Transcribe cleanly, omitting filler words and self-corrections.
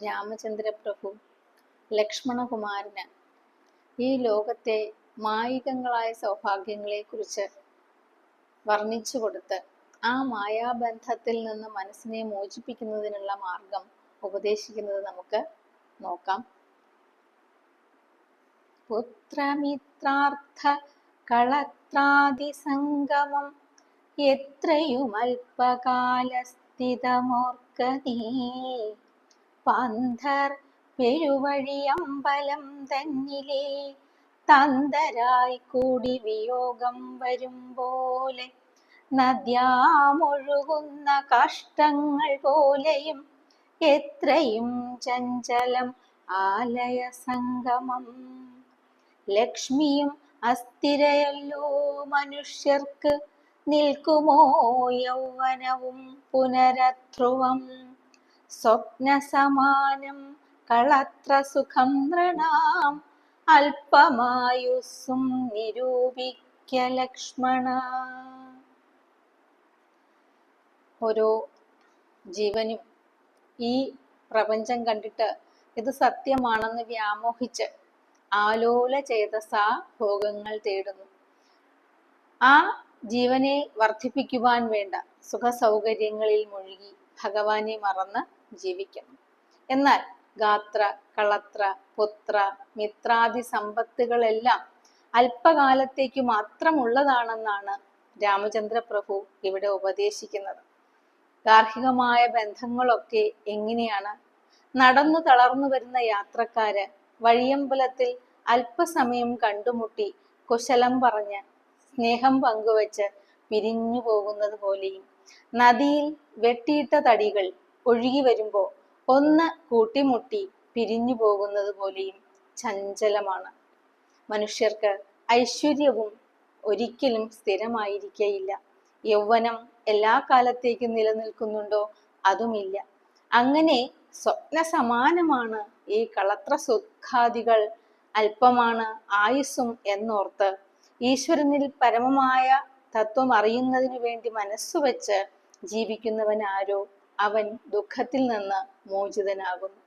രാമചന്ദ്രപ്രഭു ലക്ഷ്മണകുമാരന് ഈ ലോകത്തെ മായികങ്ങളായ സൗഭാഗ്യങ്ങളെക്കുറിച്ച് വർണ്ണിച്ചു കൊടുത്ത് ആ മായാബന്ധത്തിൽ നിന്ന് മനസ്സിനെ മോചിപ്പിക്കുന്നതിനുള്ള മാർഗം ഉപദേശിക്കുന്നത് നമുക്ക് നോക്കാം. പുത്രമിത്രാർത്ഥ കളത്രാദി സംഗമം എത്രയും അല്പകാലസ്ഥിതമോർക്ക നീ. പാന്ധർ പെരുവഴിയമ്പലം തന്നിലെ തന്തരായി കൂടി വിയോഗം വരും പോലെ നദ്യാമൊഴുകുന്ന കാഷ്ടങ്ങൾ പോലെയും എത്രയും ചഞ്ചലം ആലയ സംഗമം. ലക്ഷ്മിയും അസ്ഥിരയല്ലോ മനുഷ്യർക്ക്, നിൽക്കുമോ യൗവനവും പുനരധ്രുവം. സ്വപ്നസമാനം കളത്ര സുഖം നൃണാം, അല്പമായുസ്സും നിരൂപിക്ക ലക്ഷ്മണ. ഓരോ ജീവനും ഈ പ്രപഞ്ചം കണ്ടിട്ട് ഇത് സത്യമാണെന്ന് വ്യാമോഹിച്ച് ആലോല ചേതസാ ഭോഗങ്ങൾ തേടുന്നു. ആ ജീവനെ വർദ്ധിപ്പിക്കുവാൻ വേണ്ട സുഖസൗകര്യങ്ങളിൽ മുഴുകി ഭഗവാനെ മറന്ന് ജീവിക്കുന്നു. എന്നാൽ ഗാത്ര, കളത്ര, പുത്ര, മിത്രാദി സമ്പത്തുകളെല്ലാം അല്പകാലത്തേക്ക് മാത്രമുള്ളതാണെന്നാണ് രാമചന്ദ്രപ്രഭു ഇവിടെ ഉപദേശിക്കുന്നത്. ഗാർഹികമായ ബന്ധങ്ങളൊക്കെ എങ്ങനെയാണ്? നടന്നു തളർന്നു വരുന്ന യാത്രക്കാര് വഴിയമ്പലത്തിൽ അല്പസമയം കണ്ടുമുട്ടി കുശലം പറഞ്ഞ് സ്നേഹം പങ്കുവച്ച് പിരിഞ്ഞു പോകുന്നത് പോലെയും, നദിയിൽ വെട്ടിയിട്ട തടികൾ ഒഴുകി വരുമ്പോൾ ഒന്ന് കൂട്ടിമുട്ടി പിരിഞ്ഞു പോകുന്നത് പോലെയും ചഞ്ചലമാണ്. മനുഷ്യർക്ക് ഐശ്വര്യവും ഒരിക്കലും സ്ഥിരമായിരിക്കയില്ല. യൗവനം എല്ലാ കാലത്തേക്കും നിലനിൽക്കുന്നുണ്ടോ? അതുമില്ല. അങ്ങനെ സ്വപ്ന സമാനമാണ് ഈ കളത്ര സുഖാദികൾ, അല്പമാണ് ആയുസ്സും എന്നോർത്ത് ഈശ്വരനിൽ പരമമായ തത്വം അറിയുന്നതിനു വേണ്ടി മനസ്സുവെച്ച് ജീവിക്കുന്നവൻ ആരോ അവൻ ദുഃഖത്തിൽ നിന്ന് മോചിതനാകുന്നു.